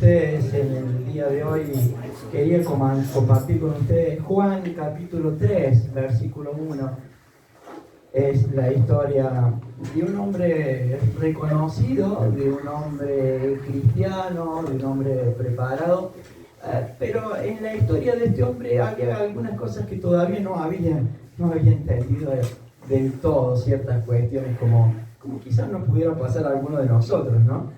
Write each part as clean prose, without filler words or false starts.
ustedes en el día de hoy. Quería compartir con ustedes Juan capítulo 3, versículo 1. Es la historia de un hombre reconocido, de un hombre cristiano, de un hombre preparado. Pero en la historia de este hombre había algunas cosas que todavía no había entendido del todo, ciertas cuestiones como quizás no pudiera pasar a alguno de nosotros, ¿no?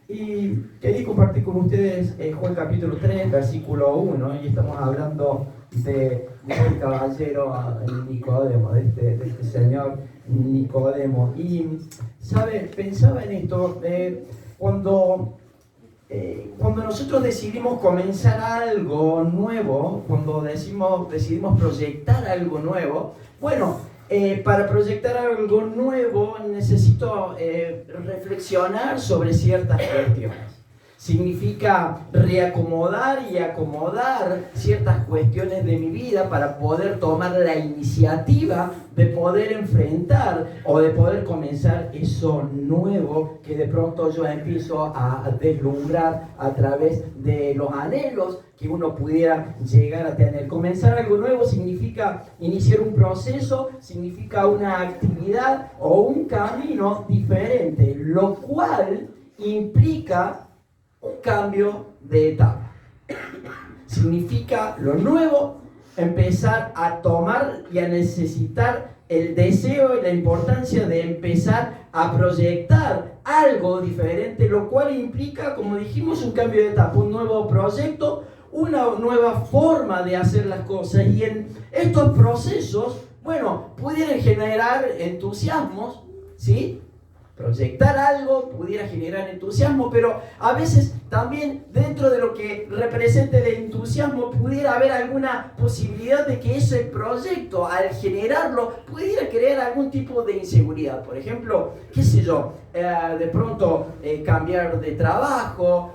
Y quería compartir con ustedes Juan capítulo 3, versículo 1, y estamos hablando de este caballero Nicodemo, de este señor Nicodemo. Y, ¿sabe? Pensaba en esto, cuando nosotros decidimos comenzar algo nuevo, cuando decidimos proyectar algo nuevo, bueno, para proyectar algo nuevo necesito reflexionar sobre ciertas cuestiones. Significa reacomodar y acomodar ciertas cuestiones de mi vida para poder tomar la iniciativa de poder enfrentar o de poder comenzar eso nuevo que de pronto yo empiezo a deslumbrar a través de los anhelos que uno pudiera llegar a tener. Comenzar algo nuevo significa iniciar un proceso, significa una actividad o un camino diferente, lo cual implica un cambio de etapa. Significa lo nuevo, empezar a tomar y a necesitar el deseo y la importancia de empezar a proyectar algo diferente, lo cual implica, como dijimos, un cambio de etapa, un nuevo proyecto, una nueva forma de hacer las cosas. Y en estos procesos, bueno, pudieran generar entusiasmos, ¿sí? Proyectar algo pudiera generar entusiasmo, pero a veces también dentro de lo que representa el entusiasmo pudiera haber alguna posibilidad de que ese proyecto, al generarlo, pudiera crear algún tipo de inseguridad. Por ejemplo, qué sé yo, de pronto cambiar de trabajo,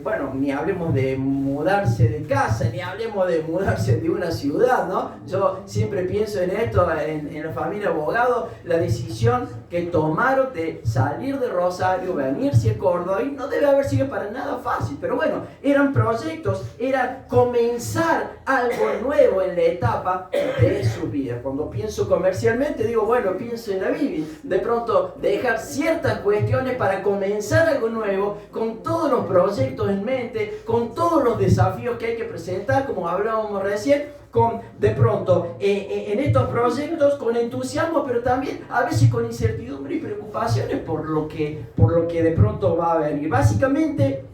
bueno, ni hablemos de mudarse de casa, ni hablemos de mudarse de una ciudad, ¿no? Yo siempre pienso en esto, en la familia abogado, la decisión que tomaron de salir de Rosario, venirse a Córdoba, y no debe haber sido para nada fácil, pero bueno, eran proyectos, era comenzar algo nuevo en la etapa de su vida. Cuando pienso comercialmente, digo, bueno, pienso en la Biblia, de pronto dejar ciertas cuestiones para comenzar algo nuevo, con todos los proyectos en mente, con todos los desafíos que hay que presentar, como hablábamos recién, con de pronto en estos proyectos con entusiasmo, pero también a veces con incertidumbre y preocupaciones por lo que de pronto va a venir. Básicamente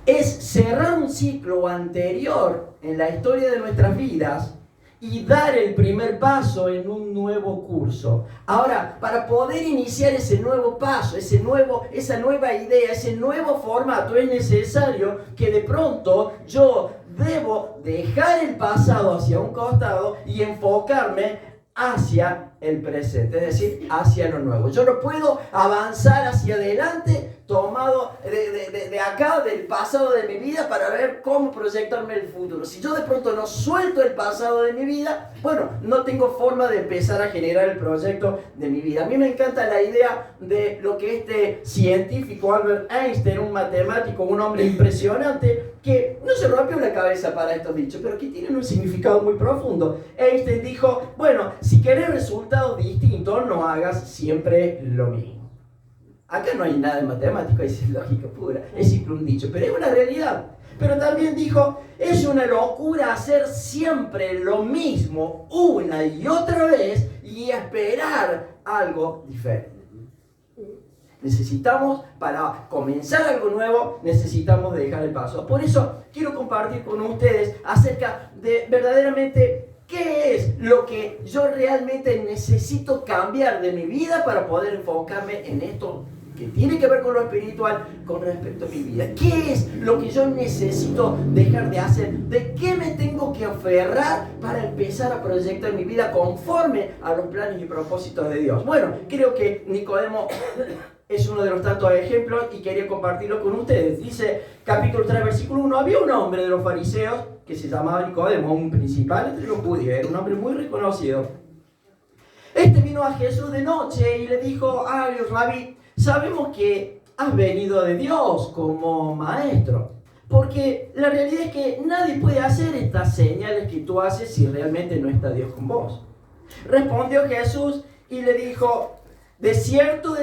es cerrar un ciclo anterior en la historia de nuestras vidas y dar el primer paso en un nuevo curso. Ahora, para poder iniciar ese nuevo paso, esa nueva idea, ese nuevo formato, es necesario que de pronto yo debo dejar el pasado hacia un costado y enfocarme hacia el presente, es decir, hacia lo nuevo. Yo no puedo avanzar hacia adelante tomado de acá, del pasado de mi vida, para ver cómo proyectarme el futuro. Si yo de pronto no suelto el pasado de mi vida, bueno, no tengo forma de empezar a generar el proyecto de mi vida. A mí me encanta la idea de lo que este científico Albert Einstein, un matemático, un hombre impresionante, que no se rompió la cabeza para estos dichos, pero que tienen un significado muy profundo. Einstein dijo, bueno, si querés resultados distintos, no hagas siempre lo mismo. Acá no hay nada de matemático, es lógica pura, es simple un dicho, pero es una realidad. Pero también dijo, es una locura hacer siempre lo mismo una y otra vez y esperar algo diferente. Necesitamos, para comenzar algo nuevo, necesitamos dejar el paso. Por eso quiero compartir con ustedes acerca de verdaderamente qué es lo que yo realmente necesito cambiar de mi vida para poder enfocarme en esto que tiene que ver con lo espiritual con respecto a mi vida. ¿Qué es lo que yo necesito dejar de hacer? ¿De qué me tengo que aferrar para empezar a proyectar mi vida conforme a los planes y propósitos de Dios? Bueno, creo que Nicodemo es uno de los tantos ejemplos y quería compartirlo con ustedes. Dice, capítulo 3, versículo 1, había un hombre de los fariseos que se llamaba Nicodemo, un principal entre los judíos, era un hombre muy reconocido. Este vino a Jesús de noche y le dijo, Rabí, sabemos que has venido de Dios como maestro. Porque la realidad es que nadie puede hacer estas señales que tú haces si realmente no está Dios con vos. Respondió Jesús y le dijo: de cierto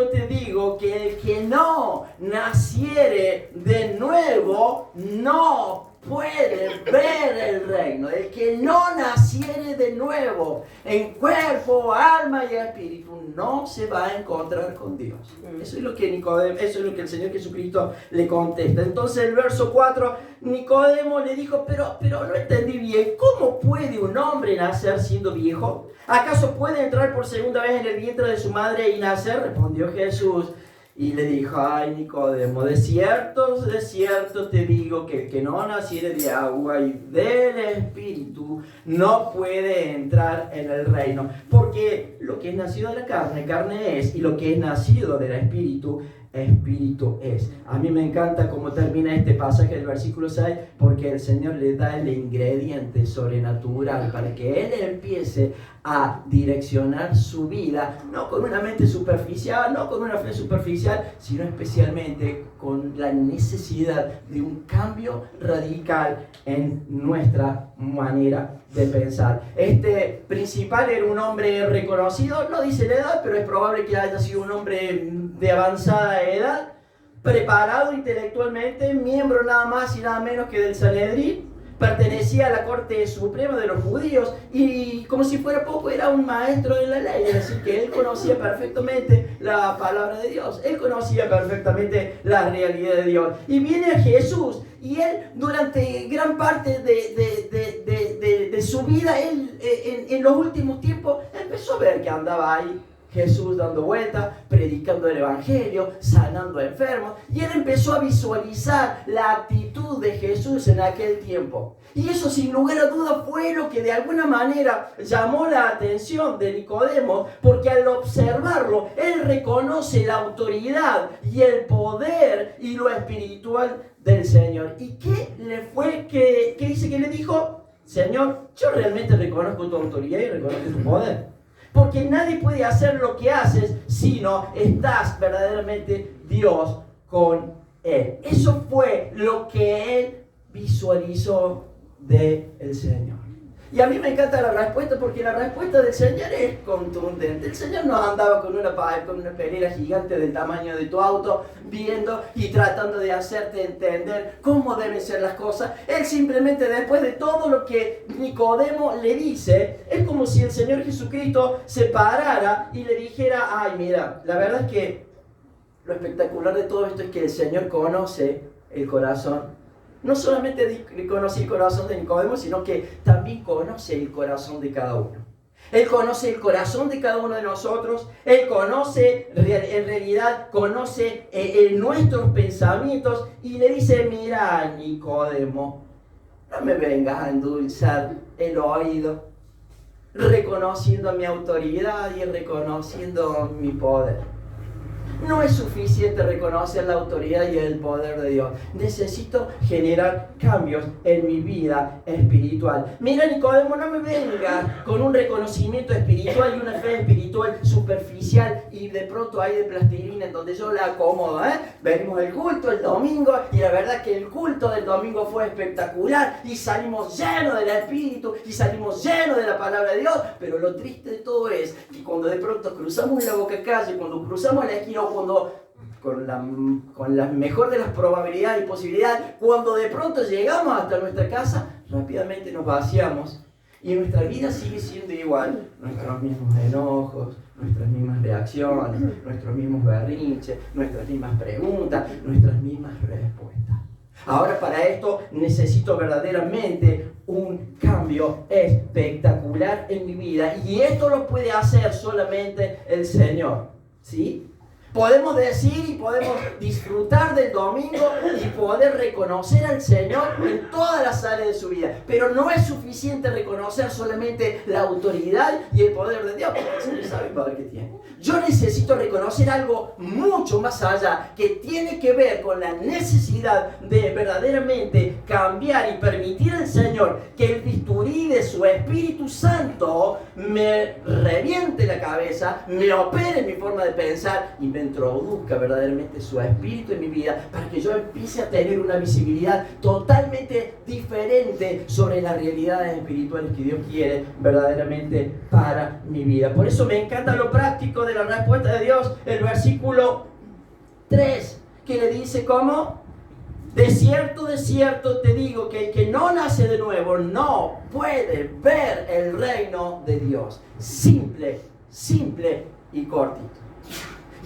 te digo que el que no naciere de nuevo no puede ver el reino. El que no naciere de nuevo en cuerpo, alma y espíritu no se va a encontrar con Dios. Eso es lo que Nicodemo, eso es lo que el Señor Jesucristo le contesta. Entonces el verso 4, Nicodemo le dijo: pero no entendí bien, ¿cómo puede un hombre nacer siendo viejo? ¿Acaso puede entrar por segunda vez en el vientre de su madre y nacer? Respondió Jesús y le dijo: ay, Nicodemo, de cierto te digo que el que no naciere de agua y del Espíritu no puede entrar en el reino. Porque lo que es nacido de la carne, carne es, y lo que es nacido del Espíritu, Espíritu es. A mí me encanta cómo termina este pasaje del versículo 6, porque el Señor le da el ingrediente sobrenatural para que Él empiece a direccionar su vida, no con una mente superficial, no con una fe superficial, sino especialmente con la necesidad de un cambio radical en nuestra manera de pensar. Este principal era un hombre reconocido, no dice la edad, pero es probable que haya sido un hombre de avanzada edad, preparado intelectualmente, miembro nada más y nada menos que del Sanedrín, pertenecía a la corte suprema de los judíos y, como si fuera poco, era un maestro de la ley, es decir, que él conocía perfectamente la palabra de Dios, él conocía perfectamente la realidad de Dios. Y viene Jesús y él, durante gran parte de su vida, él en los últimos tiempos empezó a ver que andaba ahí Jesús dando vueltas, predicando el Evangelio, sanando a enfermos, y él empezó a visualizar la actitud de Jesús en aquel tiempo. Y eso, sin lugar a dudas, fue lo que de alguna manera llamó la atención de Nicodemo, porque al observarlo, él reconoce la autoridad y el poder y lo espiritual del Señor. ¿Y qué dice que le dijo? Señor, yo realmente reconozco tu autoridad y reconozco tu poder. Porque nadie puede hacer lo que haces si no estás verdaderamente Dios con Él. Eso fue lo que él visualizó del Señor. Y a mí me encanta la respuesta, porque la respuesta del Señor es contundente. El Señor no andaba con una pelera gigante del tamaño de tu auto, viendo y tratando de hacerte entender cómo deben ser las cosas. Él simplemente, después de todo lo que Nicodemo le dice, es como si el Señor Jesucristo se parara y le dijera: ay, mira, la verdad es que lo espectacular de todo esto es que el Señor conoce el corazón. No solamente conoce el corazón de Nicodemo, sino que también conoce el corazón de cada uno. Él conoce el corazón de cada uno de nosotros. Él conoce, en realidad, conoce nuestros pensamientos. Y le dice: mira, Nicodemo, no me vengas a endulzar el oído, reconociendo mi autoridad y reconociendo mi poder. No es suficiente reconocer la autoridad y el poder de Dios. Necesito generar cambios en mi vida espiritual. Mira, Nicodemo, no me vengas con un reconocimiento espiritual y una fe espiritual superficial y de pronto hay de plastilina en donde yo la acomodo. Venimos el culto el domingo y la verdad que el culto del domingo fue espectacular y salimos llenos del Espíritu y salimos llenos de la palabra de Dios. Pero lo triste de todo es que cuando de pronto cruzamos la boca calle, cuando cruzamos la esquina, cuando con la mejor de las probabilidades y posibilidades, cuando de pronto llegamos hasta nuestra casa, rápidamente nos vaciamos y nuestra vida sigue siendo igual. Nuestros mismos enojos, nuestras mismas reacciones, nuestros mismos berrinches, nuestras mismas preguntas, nuestras mismas respuestas. Ahora, para esto necesito verdaderamente un cambio espectacular en mi vida, y esto lo puede hacer solamente el Señor, ¿sí? Podemos decir y podemos disfrutar del domingo y poder reconocer al Señor en todas las áreas de su vida. Pero no es suficiente reconocer solamente la autoridad y el poder de Dios, porque el Señor sabe el poder que tiene. Yo necesito reconocer algo mucho más allá, que tiene que ver con la necesidad de verdaderamente cambiar y permitir al Señor que el bisturí de su Espíritu Santo me reviente la cabeza, me opere en mi forma de pensar y me introduzca verdaderamente su Espíritu en mi vida, para que yo empiece a tener una visibilidad totalmente diferente sobre las realidades espirituales que Dios quiere verdaderamente para mi vida. Por eso me encanta lo práctico de la respuesta de Dios, el versículo 3, que le dice ¿cómo? De cierto te digo que el que no nace de nuevo no puede ver el reino de Dios. Simple y cortito.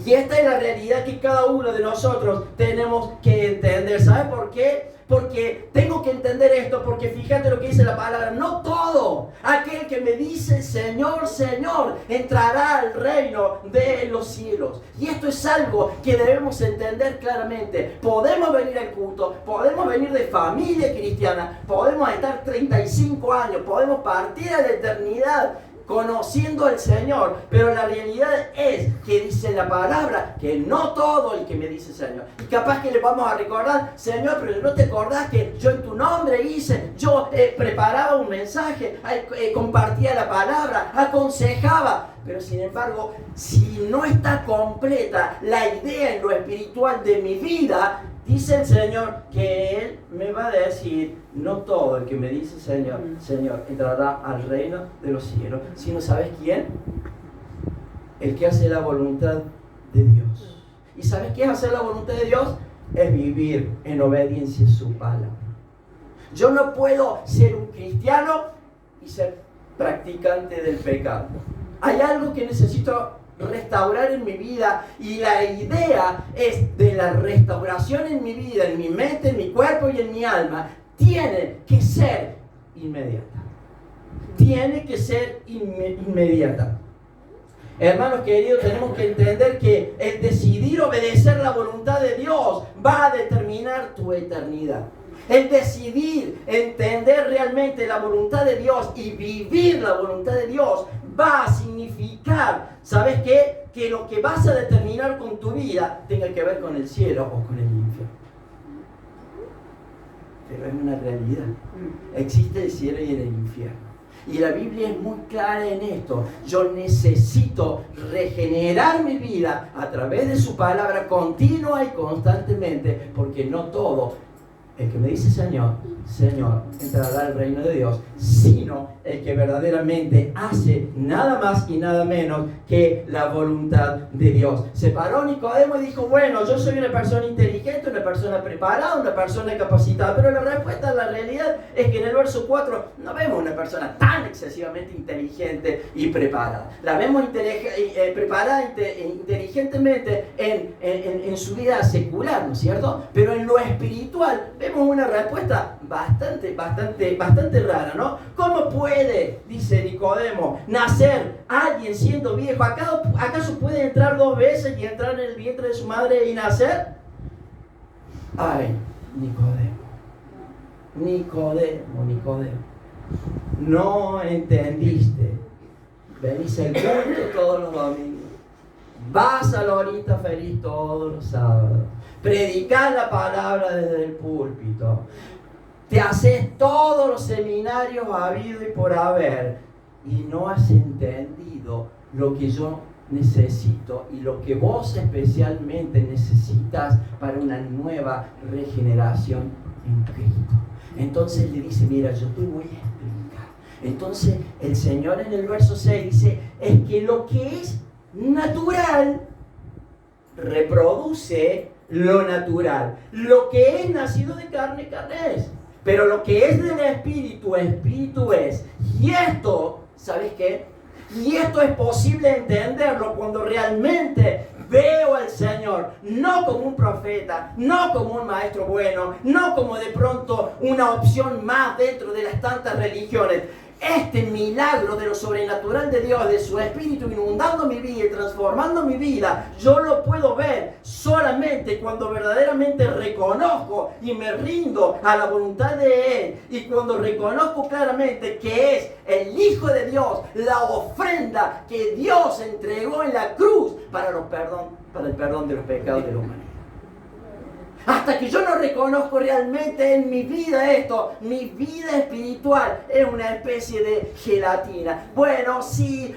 Y esta es la realidad que cada uno de nosotros tenemos que entender. ¿Sabe por qué? Porque tengo que entender esto, porque fíjate lo que dice la palabra: no todo aquel que me dice Señor, Señor, entrará al reino de los cielos. Y esto es algo que debemos entender claramente. Podemos venir al culto, podemos venir de familia cristiana, podemos estar 35 años, podemos partir a la eternidad conociendo al Señor, pero la realidad es que dice la palabra que no todo el que me dice Señor. Y capaz que le vamos a recordar: Señor, pero ¿no te acordás que yo en tu nombre hice? Yo preparaba un mensaje, compartía la palabra, aconsejaba. Pero sin embargo, si no está completa la idea en lo espiritual de mi vida, dice el Señor que Él me va a decir: no todo el que me dice Señor, Señor, entrará al reino de los cielos, sino ¿sabes quién? El que hace la voluntad de Dios. ¿Y sabes qué es hacer la voluntad de Dios? Es vivir en obediencia a su palabra. Yo no puedo ser un cristiano y ser practicante del pecado. Hay algo que necesito restaurar en mi vida, y la idea es de la restauración en mi vida, en mi mente, en mi cuerpo y en mi alma. Tiene que ser inmediata. Tiene que ser inmediata. Hermanos queridos, tenemos que entender que el decidir obedecer la voluntad de Dios va a determinar tu eternidad. El decidir entender realmente la voluntad de Dios y vivir la voluntad de Dios va a significar, ¿sabes qué? Que lo que vas a determinar con tu vida tenga que ver con el cielo o con el infierno. Pero es una realidad. Existe el cielo y el infierno. Y la Biblia es muy clara en esto. Yo necesito regenerar mi vida a través de su palabra continua y constantemente, porque no todo el que me dice Señor, Señor, entrará al reino de Dios, sino el que verdaderamente hace nada más y nada menos que la voluntad de Dios. Se paró Nicodemo y dijo: bueno, yo soy una persona inteligente, una persona preparada, una persona capacitada. Pero la respuesta a la realidad es que en el verso 4 no vemos una persona tan excesivamente inteligente y preparada. La vemos preparada inteligentemente en su vida secular, ¿no es cierto? Pero en lo espiritual vemos una respuesta bastante rara, ¿no? ¿Cómo puede, dice Nicodemo, nacer alguien siendo viejo? ¿Acaso puede entrar 2 veces y entrar en el vientre de su madre y nacer? Ay, Nicodemo, no entendiste. Venís al culto todos los domingos, vas a la horita feliz todos los sábados, predicás la palabra desde el púlpito, te haces todos los seminarios habido y por haber, y no has entendido lo que yo necesito y lo que vos especialmente necesitas para una nueva regeneración en Cristo. Entonces le dice: mira, yo te voy a explicar. Entonces el Señor en el verso 6 dice: es que lo que es natural reproduce lo natural. Lo que es nacido de carne, carne es. Pero lo que es del Espíritu, Espíritu es. Y esto, ¿sabes qué? Y esto es posible entenderlo cuando realmente veo al Señor, no como un profeta, no como un maestro bueno, no como de pronto una opción más dentro de las tantas religiones. este milagro de lo sobrenatural de Dios, de su Espíritu inundando mi vida y transformando mi vida, yo lo puedo ver solamente cuando verdaderamente reconozco y me rindo a la voluntad de Él, y cuando reconozco claramente que es el Hijo de Dios, la ofrenda que Dios entregó en la cruz para el perdón de los pecados de la humanidad. Hasta que yo no reconozco realmente en mi vida esto, mi vida espiritual es una especie de gelatina. Bueno, sí,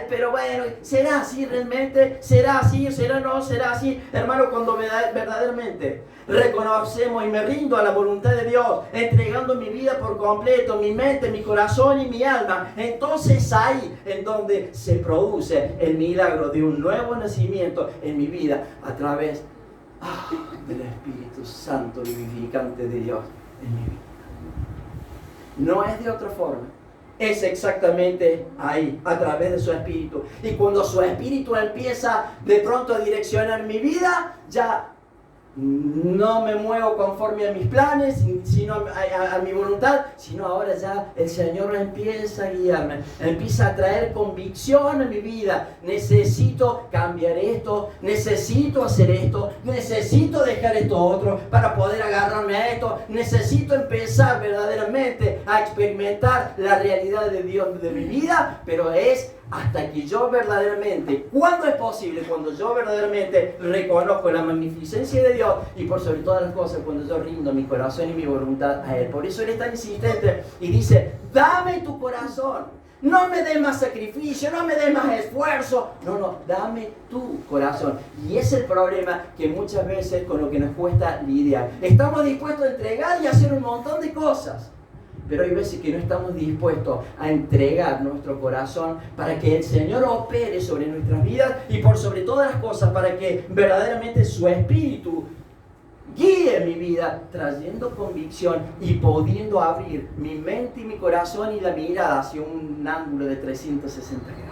pero bueno, ¿será así realmente? ¿Será así? ¿Será no? ¿Será así? Hermano, cuando verdaderamente reconocemos y me rindo a la voluntad de Dios, entregando mi vida por completo, mi mente, mi corazón y mi alma, entonces ahí en donde se produce el milagro de un nuevo nacimiento en mi vida a través del Espíritu Santo vivificante de Dios en mi vida. No es de otra forma. Es exactamente ahí, a través de su Espíritu. Y cuando su Espíritu empieza de pronto a direccionar mi vida, ya no me muevo conforme a mis planes, sino a mi voluntad, sino ahora ya el Señor empieza a guiarme, empieza a traer convicción a mi vida. Necesito cambiar esto, necesito hacer esto, necesito dejar esto otro para poder agarrarme a esto, necesito empezar verdaderamente a experimentar la realidad de Dios de mi vida, pero es hasta que yo verdaderamente, ¿cuándo es posible? Cuando yo verdaderamente reconozco la magnificencia de Dios y por sobre todas las cosas, cuando yo rindo mi corazón y mi voluntad a Él. Por eso Él es tan insistente y dice, dame tu corazón, no me des más sacrificio, no me des más esfuerzo, no, dame tu corazón. Y ese es el problema que muchas veces con lo que nos cuesta lidiar. Estamos dispuestos a entregar y hacer un montón de cosas, pero hay veces que no estamos dispuestos a entregar nuestro corazón para que el Señor opere sobre nuestras vidas y por sobre todas las cosas para que verdaderamente su Espíritu guíe mi vida, trayendo convicción y pudiendo abrir mi mente y mi corazón y la mirada hacia un ángulo de 360 grados.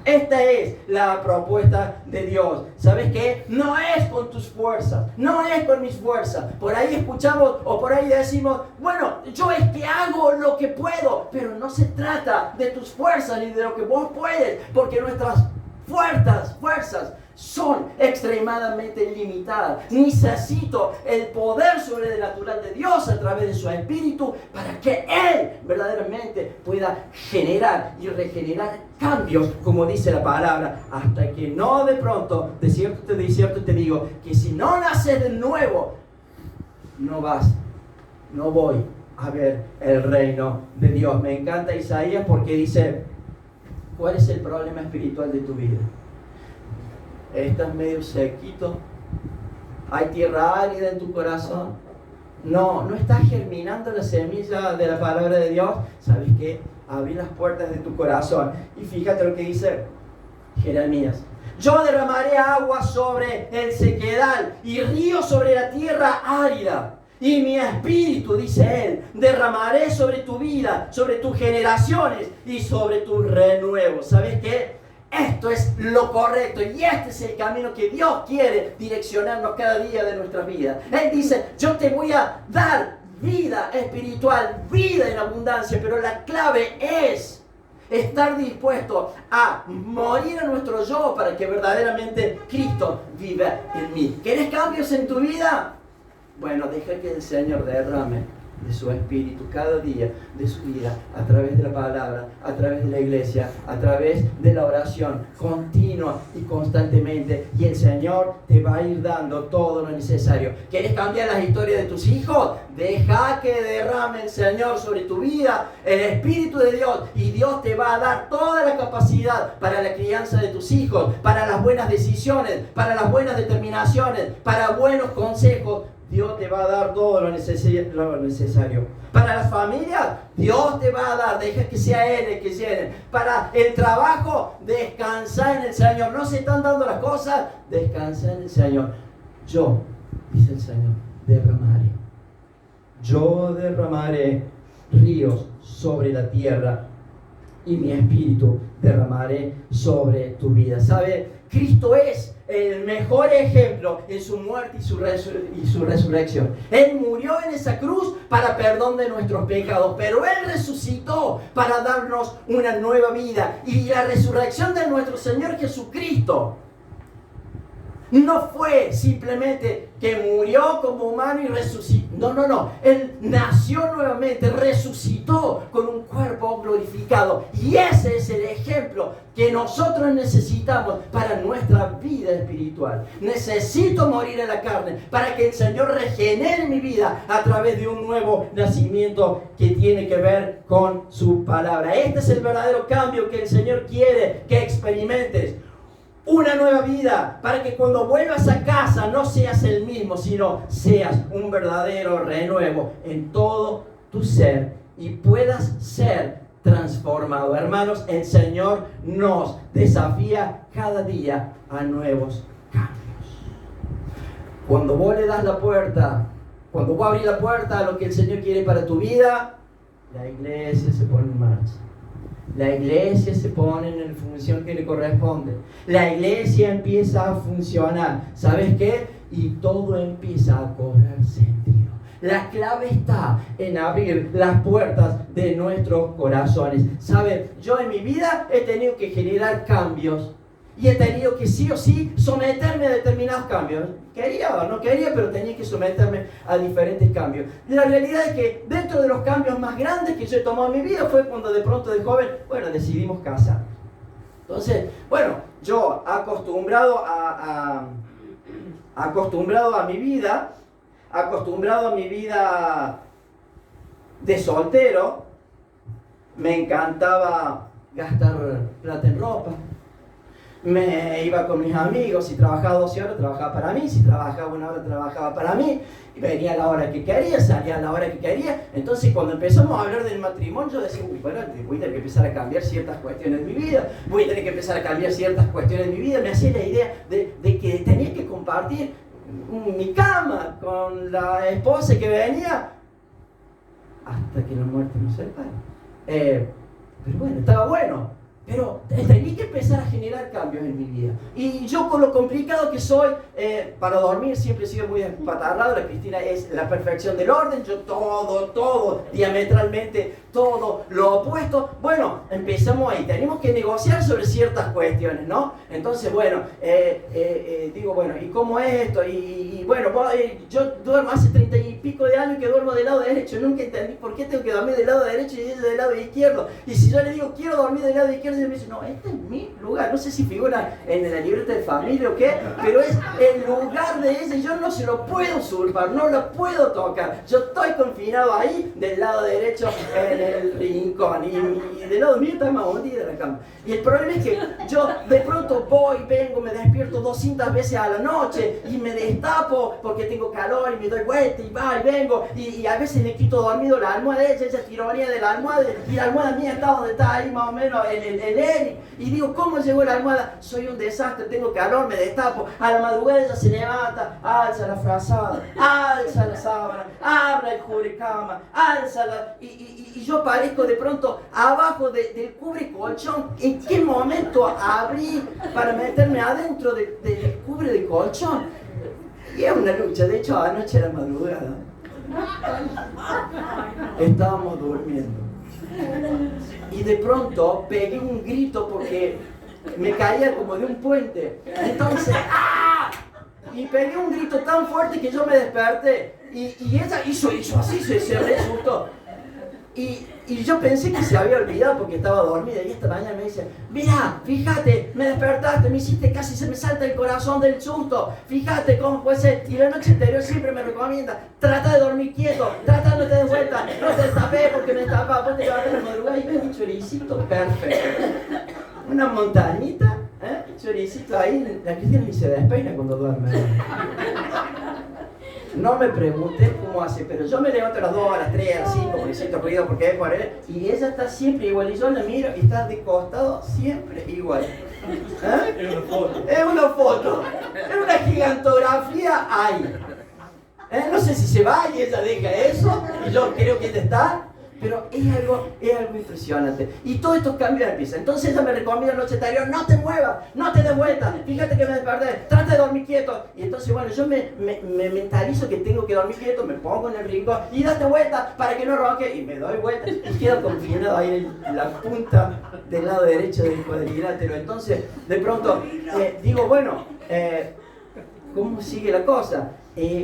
Esta es la propuesta de Dios. ¿Sabes qué? No es con tus fuerzas, no es con mis fuerzas. Por ahí escuchamos o por ahí decimos, bueno, yo es que hago lo que puedo, pero no se trata de tus fuerzas ni de lo que vos puedes, porque nuestras fuerzas son extremadamente limitadas. Necesito el poder sobrenatural de Dios a través de su Espíritu para que Él verdaderamente pueda generar y regenerar cambios, como dice la palabra, hasta que no de pronto, de cierto te digo, que si no naces de nuevo, no voy a ver el reino de Dios. Me encanta Isaías porque dice, ¿cuál es el problema espiritual de tu vida? ¿Estás medio sequito? ¿Hay tierra árida en tu corazón? No estás germinando la semilla de la palabra de Dios. ¿Sabes qué? Abrí las puertas de tu corazón. Y fíjate lo que dice Jeremías. Yo derramaré agua sobre el sequedal y río sobre la tierra árida. Y mi espíritu, dice Él, derramaré sobre tu vida, sobre tus generaciones y sobre tus renuevos. ¿Sabes qué? Esto es lo correcto y este es el camino que Dios quiere direccionarnos cada día de nuestras vidas. Él dice, yo te voy a dar vida espiritual, vida en abundancia, pero la clave es estar dispuesto a morir a nuestro yo para que verdaderamente Cristo viva en mí. ¿Quieres cambios en tu vida? Bueno, deja que el Señor derrame de su Espíritu cada día de su vida, a través de la palabra, a través de la iglesia, a través de la oración continua y constantemente, y el Señor te va a ir dando todo lo necesario. ¿Quieres cambiar las historias de tus hijos? Deja que derrame el Señor sobre tu vida el Espíritu de Dios, y Dios te va a dar toda la capacidad para la crianza de tus hijos, para las buenas decisiones, para las buenas determinaciones, para buenos consejos. Dios te va a dar todo lo necesario. Para las familias, Dios te va a dar, deja que sea Él el que llene. Para el trabajo, descansa en el Señor. No se están dando las cosas, descansa en el Señor. Yo, dice el Señor, derramaré. Yo derramaré ríos sobre la tierra y mi espíritu derramaré sobre tu vida. ¿Sabe? Cristo es el mejor ejemplo en su muerte y su resurrección. Él murió en esa cruz para perdón de nuestros pecados, pero Él resucitó para darnos una nueva vida. Y la resurrección de nuestro Señor Jesucristo no fue simplemente que murió como humano y resucitó. No. Él nació nuevamente, resucitó con un cuerpo glorificado. Y ese es el ejemplo que nosotros necesitamos para nuestra vida espiritual. Necesito morir a la carne para que el Señor regenere mi vida a través de un nuevo nacimiento que tiene que ver con su palabra. Este es el verdadero cambio que el Señor quiere que experimentes. Una nueva vida, para que cuando vuelvas a casa no seas el mismo, sino seas un verdadero renuevo en todo tu ser y puedas ser transformado. Hermanos, el Señor nos desafía cada día a nuevos cambios. Cuando vos le das la puerta, cuando vos abrís la puerta a lo que el Señor quiere para tu vida, la iglesia se pone en marcha. La iglesia se pone en la función que le corresponde. La iglesia empieza a funcionar. ¿Sabes qué? Y todo empieza a cobrar sentido. La clave está en abrir las puertas de nuestros corazones. ¿Saben? Yo en mi vida he tenido que generar cambios. Y he tenido que sí o sí someterme a determinados cambios. Quería o no quería, pero tenía que someterme a diferentes cambios. Y la realidad es que dentro de los cambios más grandes que yo he tomado en mi vida fue cuando de pronto de joven, decidimos casar. Entonces, yo acostumbrado a mi vida de soltero, me encantaba gastar plata en ropa. Me iba con mis amigos, si trabajaba 12 horas, trabajaba para mí, si trabajaba 1 hora, trabajaba para mí, y venía a la hora que quería, salía a la hora que quería. Entonces cuando empezamos a hablar del matrimonio, yo decía, voy a tener que empezar a cambiar ciertas cuestiones de mi vida, me hacía la idea de que tenía que compartir mi cama con la esposa que venía, hasta que la muerte nos separe. Pero estaba bueno. Pero tenía que empezar a generar cambios en mi vida. Y yo, con lo complicado que soy, para dormir siempre he sido muy empatarrado. La Cristina es la perfección del orden. Yo todo, diametralmente, todo lo opuesto. Empezamos ahí. Tenemos que negociar sobre ciertas cuestiones, ¿no? Entonces, digo, ¿y cómo es esto? Yo duermo hace 30 y pico de años que duermo del lado derecho. Nunca entendí por qué tengo que dormir del lado derecho y ella del lado izquierdo. Y si yo le digo, quiero dormir del lado izquierdo, ella me dice, no, este es mi lugar. No sé si figura en la libreta de familia o qué, pero es el lugar de ella y yo no se lo puedo usurpar, no lo puedo tocar. Yo estoy confinado ahí, del lado derecho, en el rincón, y del lado mío está más hundida la cama. Y el problema es que yo de pronto vengo, me despierto 200 veces a la noche y me destapo porque tengo calor y me doy vuelta y va y vengo y a veces le quito dormido la almohada de ella tironía de la almohada y la almohada mía está donde está ahí más o menos en él. Y digo, ¿cómo llegó la almohada? Soy un desastre, tengo calor, me destapo. A la madrugada ella se levanta, alza la frazada, alza la sábana, abre el cubrecama, alza y yo aparezco de pronto abajo del cubrecolchón. ¿En qué momento abrí para meterme adentro del cubre de colchón? Y es una lucha. De hecho, anoche a la madrugada estábamos durmiendo y de pronto pegué un grito porque me caía como de un puente. Entonces, ¡ah! Y pegué un grito tan fuerte que yo me desperté y ella hizo así, se resultó. Y yo pensé que se había olvidado porque estaba dormida y esta mañana me dice, mira, fíjate, me despertaste, me hiciste casi se me salta el corazón del susto, fíjate cómo puede ser. Y la noche anterior siempre me recomienda, trata de dormir quieto, trata de no te des vuelta, no te destapé porque me destapaba, vos te levantas en la madrugada y ves un choricito perfecto, una montañita, choricito ahí. La Cristina ni se despeina cuando duerme. No me preguntes cómo hace, pero yo me levanto a las 2, a las 3, a las 5, porque siento ruido, porque es por él, y ella está siempre igual, y yo la miro y está de costado siempre igual. Es una foto, es una gigantografía ahí. No sé si se va y ella deja eso, y yo creo que ella está, Pero es algo impresionante. Y todos estos cambios empiezan. Entonces ella me recomienda la noche anterior, no te muevas, no te des vuelta, fíjate que me desperté, trata de dormir quieto. Y entonces, bueno, yo me mentalizo que tengo que dormir quieto, me pongo en el rincón y date vuelta para que no ronque. Y me doy vuelta y quedo confinado ahí en la punta del lado derecho del cuadrilátero. Entonces, de pronto, digo, bueno, ¿cómo sigue la cosa?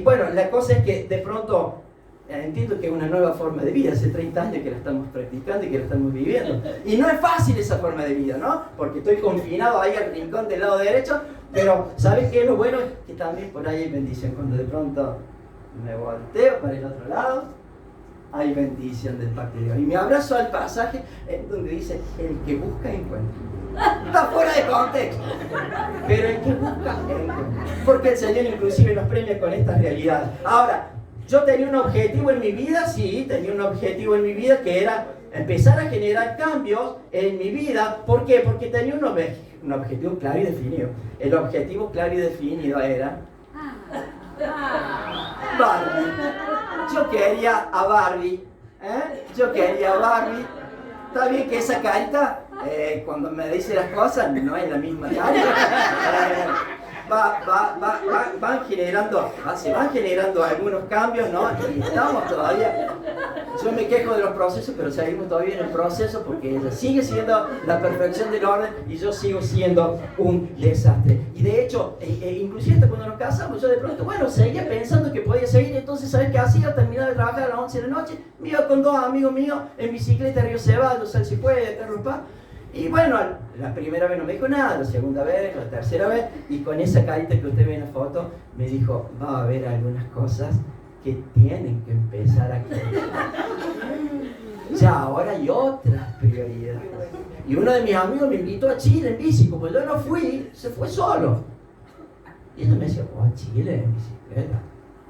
Bueno, la cosa es que de pronto entiendo que es una nueva forma de vida, hace 30 años que la estamos practicando y que la estamos viviendo. Y no es fácil esa forma de vida, ¿no? Porque estoy confinado ahí al rincón del lado derecho, pero ¿sabes qué es lo bueno? Que también por ahí hay bendición. Cuando de pronto me volteo para el otro lado, hay bendición del parte de Dios. Y me abrazo al pasaje donde dice, el que busca encuentra. Está fuera de contexto, pero el que busca encuentra. Porque el Señor inclusive nos premia con estas realidades. Ahora, yo tenía un objetivo en mi vida, sí, tenía un objetivo en mi vida que era empezar a generar cambios en mi vida. ¿Por qué? Porque tenía un objetivo claro y definido. El objetivo claro y definido era Barbie. Yo quería a Barbie. Yo quería a Barbie. Está bien que esa carita, cuando me dice las cosas, no es la misma carita. Se van generando algunos cambios, ¿no? Y estamos todavía, yo me quejo de los procesos, pero seguimos todavía en el proceso porque ella sigue siendo la perfección del orden y yo sigo siendo un desastre. Y de hecho, inclusive hasta cuando nos casamos, yo de pronto, bueno, seguía pensando que podía seguir, entonces, ¿sabes qué hacía? Terminaba de trabajar a las 11 de la noche, me iba con 2 amigos míos en bicicleta a Río Ceballos, al Si Puede, Carlos Paz. Y bueno, la primera vez no me dijo nada, la segunda vez, la tercera vez, y con esa carita que usted ve en la foto, me dijo, va a haber algunas cosas que tienen que empezar a cambiar. Ya, ahora hay otras prioridades. Y uno de mis amigos me invitó a Chile en bici, como yo no fui, se fue solo. Y ella me decía, a Chile en bicicleta.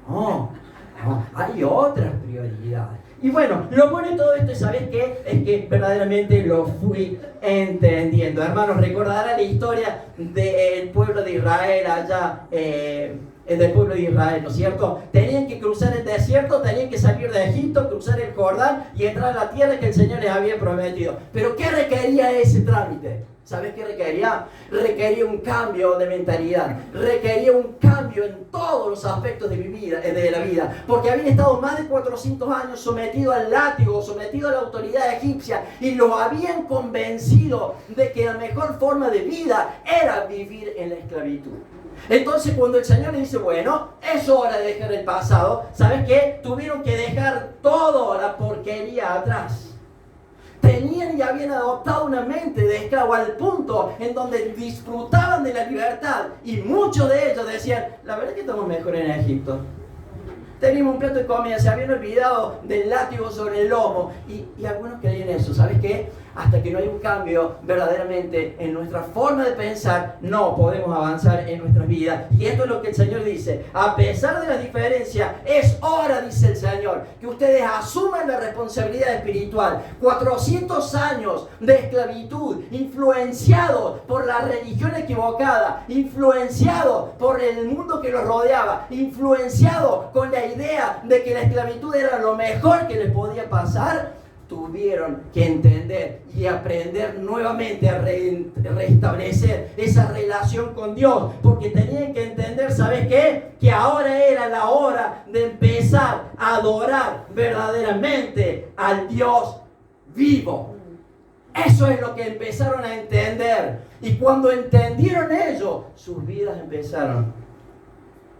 No, hay otras prioridades. Y bueno, lo bueno de todo esto, ¿sabes qué? Es que verdaderamente lo fui entendiendo. Hermanos, recordará la historia del pueblo de Israel allá, del pueblo de Israel, ¿no es cierto? Tenían que cruzar el desierto, tenían que salir de Egipto, cruzar el Jordán y entrar a la tierra que el Señor les había prometido. Pero ¿qué requería ese trámite? ¿Sabes qué requería? Requería un cambio de mentalidad, requería un cambio en todos los aspectos de la vida, porque habían estado más de 400 años sometidos al látigo, sometidos a la autoridad egipcia, y los habían convencido de que la mejor forma de vida era vivir en la esclavitud. Entonces cuando el Señor le dice, bueno, es hora de dejar el pasado, ¿sabes qué? Tuvieron que dejar toda la porquería atrás. Tenían y habían adoptado una mente de esclavo al punto en donde disfrutaban de la libertad, y muchos de ellos decían, la verdad es que estamos mejor en Egipto. Teníamos un plato de comida, se habían olvidado del látigo sobre el lomo, y algunos creían eso. ¿Sabes qué? Hasta que no hay un cambio verdaderamente en nuestra forma de pensar, no podemos avanzar en nuestras vidas. Y esto es lo que el Señor dice: a pesar de las diferencias, es hora, dice el Señor, que ustedes asuman la responsabilidad espiritual. 400 años de esclavitud, influenciados por la religión equivocada, influenciados por el mundo que los rodeaba, influenciados con la idea de que la esclavitud era lo mejor que les podía pasar. Tuvieron que entender y aprender nuevamente a restablecer esa relación con Dios, porque tenían que entender, ¿sabes qué? Que ahora era la hora de empezar a adorar verdaderamente al Dios vivo. Eso es lo que empezaron a entender, y cuando entendieron ello, sus vidas empezaron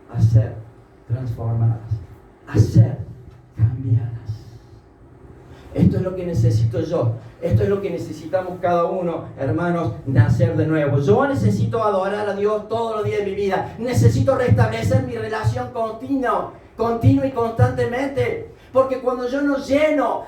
a ser transformadas, a ser cambiadas. Esto es lo que necesito yo. Esto es lo que necesitamos cada uno, hermanos, nacer de nuevo. Yo necesito adorar a Dios todos los días de mi vida. Necesito restablecer mi relación continua y constantemente. Porque cuando yo no lleno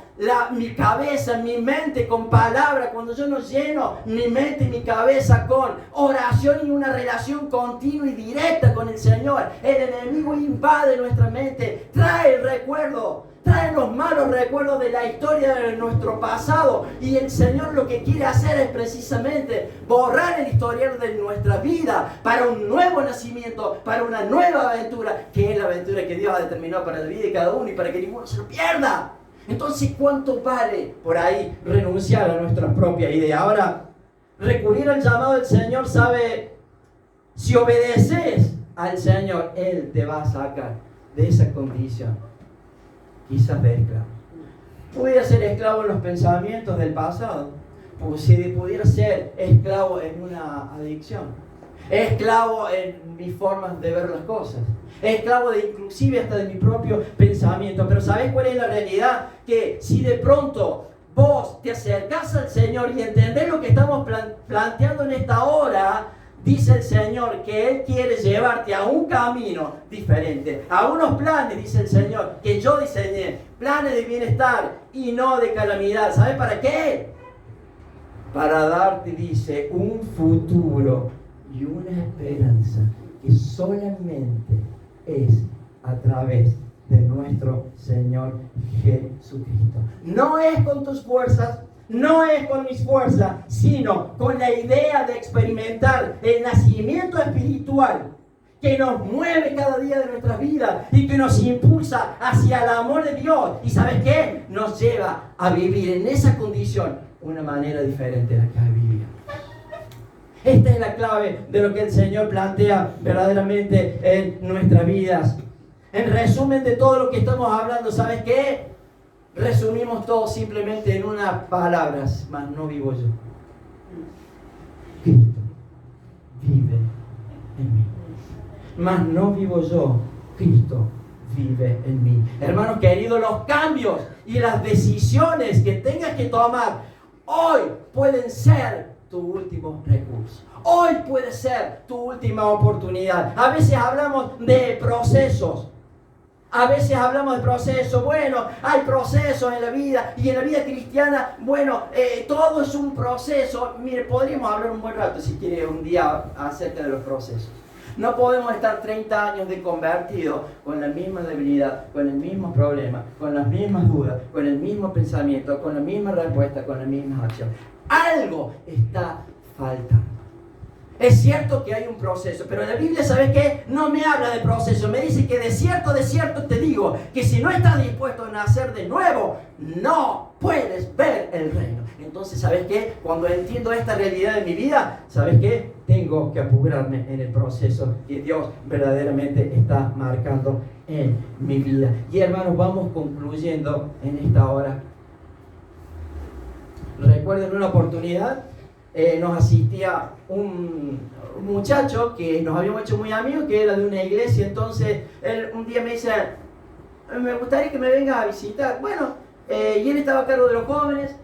mi cabeza, mi mente con palabra, cuando yo no lleno mi mente y mi cabeza con oración y una relación continua y directa con el Señor, el enemigo invade nuestra mente, trae el recuerdo, trae los malos recuerdos de la historia de nuestro pasado, y el Señor lo que quiere hacer es precisamente borrar el historial de nuestra vida para un nuevo nacimiento, para una nueva aventura, que es la aventura que Dios ha determinado para la vida de cada uno y para que ninguno se lo pierda. Entonces, ¿cuánto vale por ahí renunciar a nuestra propia idea? Ahora, recurrir al llamado del Señor, ¿sabe? Si obedeces al Señor, Él te va a sacar de esa condición, quizás de esclavo. Pudiera ser esclavo en los pensamientos del pasado, o si pudiera ser esclavo en una adicción, esclavo en mis formas de ver las cosas, esclavo de inclusive hasta de mi propio pensamiento. Pero ¿sabes cuál es la realidad? Que si de pronto vos te acercás al Señor y entendés lo que estamos planteando en esta hora, dice el Señor que Él quiere llevarte a un camino diferente, a unos planes, dice el Señor, que yo diseñé, planes de bienestar y no de calamidad. ¿Sabes para qué? Para darte, dice, un futuro y una esperanza que solamente es a través de nuestro Señor Jesucristo. No es con tus fuerzas, no es con mis fuerzas, sino con la idea de experimentar el nacimiento espiritual que nos mueve cada día de nuestras vidas y que nos impulsa hacia el amor de Dios. ¿Y sabes qué? Nos lleva a vivir en esa condición una manera diferente de la que vivíamos. Esta es la clave de lo que el Señor plantea verdaderamente en nuestras vidas. En resumen de todo lo que estamos hablando, ¿sabes qué? Resumimos todo simplemente en unas palabras: mas no vivo yo, Cristo vive en mí. Mas no vivo yo, Cristo vive en mí. Hermanos queridos, los cambios y las decisiones que tengas que tomar hoy pueden ser tu último recurso. Hoy puede ser tu última oportunidad. A veces hablamos de procesos. Bueno, hay procesos en la vida, y en la vida cristiana, bueno, todo es un proceso. Mire, podríamos hablar un buen rato, si quiere, un día acerca de los procesos. No podemos estar 30 años de convertidos con la misma debilidad, con el mismo problema, con las mismas dudas, con el mismo pensamiento, con la misma respuesta, con la misma acción. Algo está faltando. Es cierto que hay un proceso, pero la Biblia, ¿sabes qué? No me habla de proceso. Me dice que de cierto te digo, que si no estás dispuesto a nacer de nuevo, no puedes ver el reino. Entonces, ¿sabes qué? Cuando entiendo esta realidad de mi vida, ¿sabes qué? Tengo que apurarme en el proceso que Dios verdaderamente está marcando en mi vida. Y hermanos, vamos concluyendo en esta hora. Recuerden una oportunidad. Nos asistía un muchacho que nos habíamos hecho muy amigos, que era de una iglesia. Entonces él un día me dice: me gustaría que me vengas a visitar. Bueno, y él estaba a cargo de los jóvenes,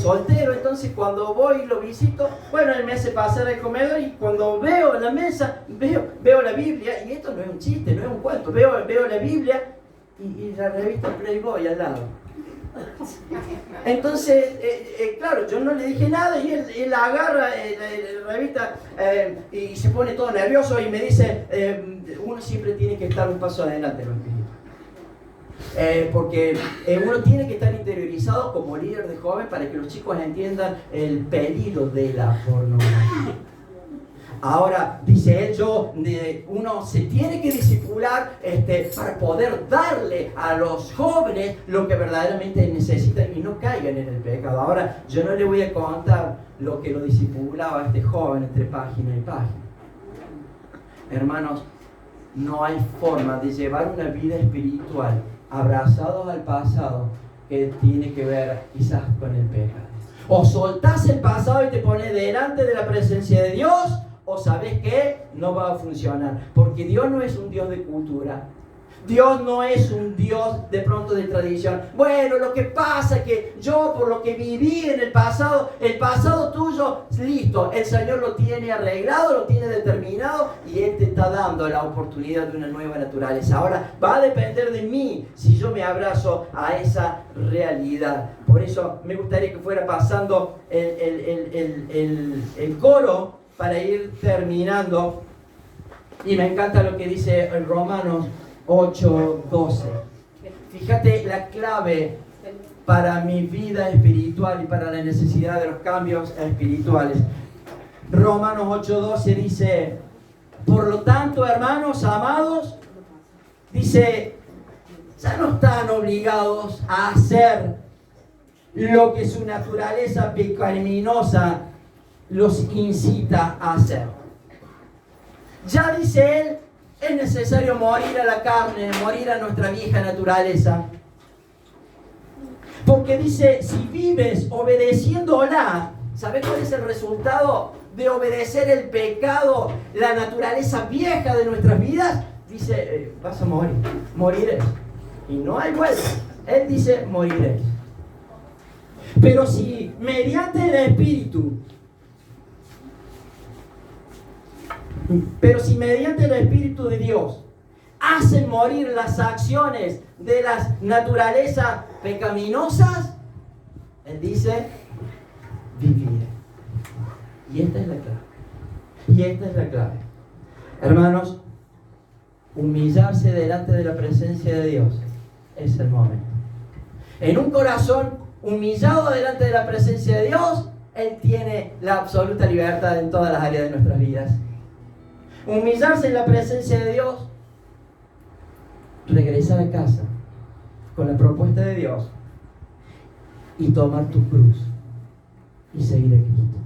soltero. Entonces cuando voy y lo visito, bueno, él me hace pasar al comedor, y cuando veo la mesa, veo la Biblia, y esto no es un chiste, no es un cuento, veo la Biblia y la revista Playboy al lado. Entonces, claro, yo no le dije nada, y él agarra la revista y se pone todo nervioso y me dice: uno siempre tiene que estar un paso adelante en lo espiritual, porque uno tiene que estar interiorizado como líder de joven para que los chicos entiendan el peligro de la pornografía. Ahora, dice él, uno se tiene que discipular para poder darle a los jóvenes lo que verdaderamente necesitan y no caigan en el pecado. Ahora, yo no le voy a contar lo que lo discipulaba a este joven entre página y página. Hermanos, no hay forma de llevar una vida espiritual abrazados al pasado que tiene que ver quizás con el pecado. O soltás el pasado y te pones delante de la presencia de Dios, o sabes que no va a funcionar, porque Dios no es un Dios de cultura. Dios no es un Dios de pronto de tradición. Bueno, lo que pasa es que yo, por lo que viví en el pasado tuyo, listo, el Señor lo tiene arreglado, lo tiene determinado, y Él te está dando la oportunidad de una nueva naturaleza. Ahora va a depender de mí si yo me abrazo a esa realidad. Por eso me gustaría que fuera pasando el coro para ir terminando. Y me encanta lo que dice en Romanos 8:12. Fíjate la clave para mi vida espiritual y para la necesidad de los cambios espirituales. Romanos 8:12 dice: por lo tanto, hermanos amados, dice, ya no están obligados a hacer lo que su naturaleza pecaminosa los incita a hacer. Ya dice él, es necesario morir a la carne, morir a nuestra vieja naturaleza. Porque dice, si vives obedeciéndola, ¿sabes cuál es el resultado de obedecer el pecado, la naturaleza vieja de nuestras vidas? Dice, vas a morir, moriré. Y no hay vuelta. Él dice, moriré. Pero si mediante el Espíritu de Dios hacen morir las acciones de las naturalezas pecaminosas, él dice, viviré. Y esta es la clave. Hermanos, humillarse delante de la presencia de Dios es el momento. En un corazón humillado delante de la presencia de Dios, Él tiene la absoluta libertad en todas las áreas de nuestras vidas. Humillarse en la presencia de Dios, regresar a casa con la propuesta de Dios y tomar tu cruz y seguir a Cristo.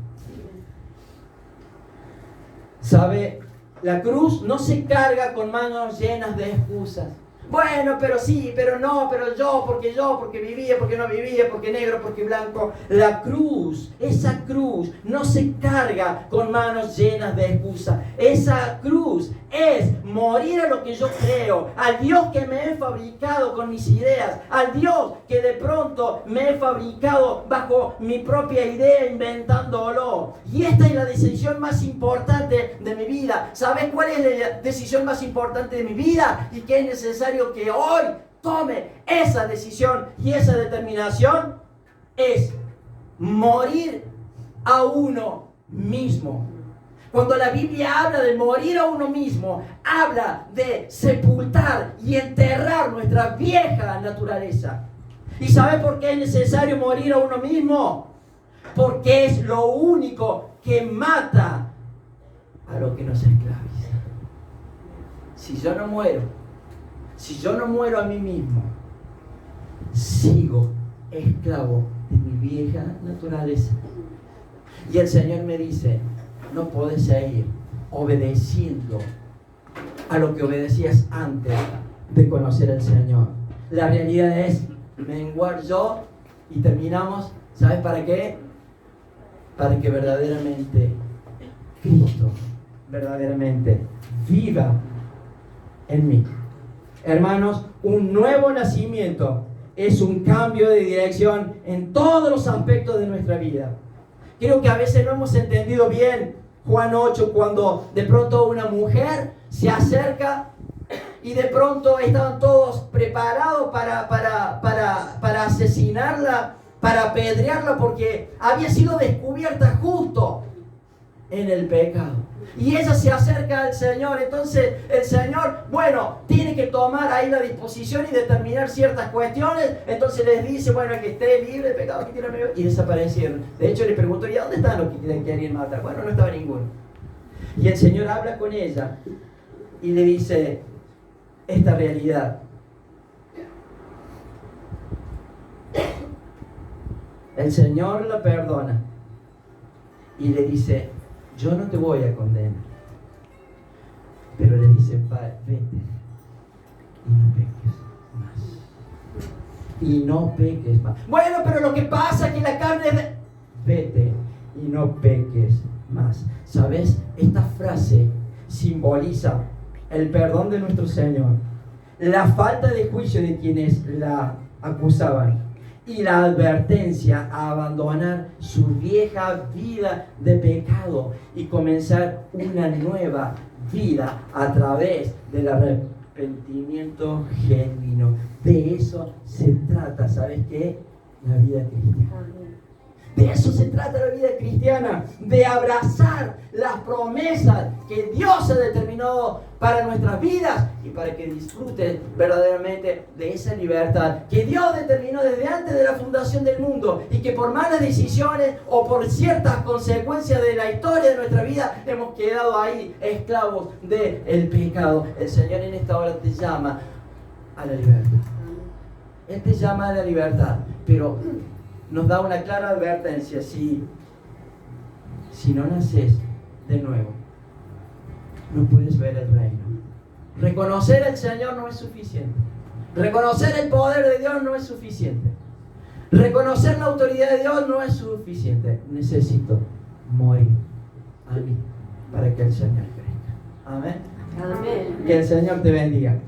¿Sabe? La cruz no se carga con manos llenas de excusas. Bueno, pero sí, pero no, pero yo, porque vivía, porque no vivía, porque negro, porque blanco. La cruz, esa cruz, no se carga con manos llenas de excusas. Esa cruz es morir a lo que yo creo, al Dios que me he fabricado con mis ideas, al Dios que de pronto me he fabricado bajo mi propia idea, inventándolo. Y esta es la decisión más importante de mi vida. ¿Sabes cuál es la decisión más importante de mi vida? Y que es necesario que hoy tome esa decisión y esa determinación, es morir a uno mismo. Cuando la Biblia habla de morir a uno mismo, habla de sepultar y enterrar nuestra vieja naturaleza. ¿Y sabe por qué es necesario morir a uno mismo? Porque es lo único que mata a lo que nos esclaviza. Si yo no muero a mí mismo, sigo esclavo de mi vieja naturaleza. Y el Señor me dice, no podés seguir obedeciendo a lo que obedecías antes de conocer al Señor. La realidad es menguar yo y terminamos, ¿sabes para qué? Para que verdaderamente Cristo verdaderamente viva en mí. Hermanos, un nuevo nacimiento es un cambio de dirección en todos los aspectos de nuestra vida. Creo que a veces no hemos entendido bien Juan 8, cuando de pronto una mujer se acerca y de pronto estaban todos preparados para asesinarla, para apedrearla, porque había sido descubierta justo en el pecado. Y ella se acerca al Señor. Entonces el Señor, tiene que tomar ahí la disposición y determinar ciertas cuestiones. Entonces les dice, que esté libre de pecado, que tiene amigo, y desaparecieron. De hecho le preguntó, ¿y dónde están los que querían matar? No estaba ninguno. Y el Señor habla con ella y le dice esta realidad. El Señor la perdona y le dice, yo no te voy a condenar. Pero le dice, vete y no peques más. Y no peques más. Pero lo que pasa es que la carne es de... Vete y no peques más. ¿Sabes? Esta frase simboliza el perdón de nuestro Señor, la falta de juicio de quienes la acusaban y la advertencia a abandonar su vieja vida de pecado y comenzar una nueva vida a través del arrepentimiento genuino. De eso se trata, ¿sabes qué? La vida cristiana. De eso se trata la vida cristiana, de abrazar las promesas que Dios ha determinado para nuestras vidas y para que disfruten verdaderamente de esa libertad que Dios determinó desde antes de la fundación del mundo, y que por malas decisiones o por ciertas consecuencias de la historia de nuestra vida hemos quedado ahí esclavos del pecado. El Señor en esta hora te llama a la libertad. Él te llama a la libertad, pero nos da una clara advertencia: si no naces de nuevo, no puedes ver el reino. Reconocer al Señor no es suficiente. Reconocer el poder de Dios no es suficiente. Reconocer la autoridad de Dios no es suficiente. Necesito morir a mí para que el Señor crezca. Amén. Amén. Que el Señor te bendiga.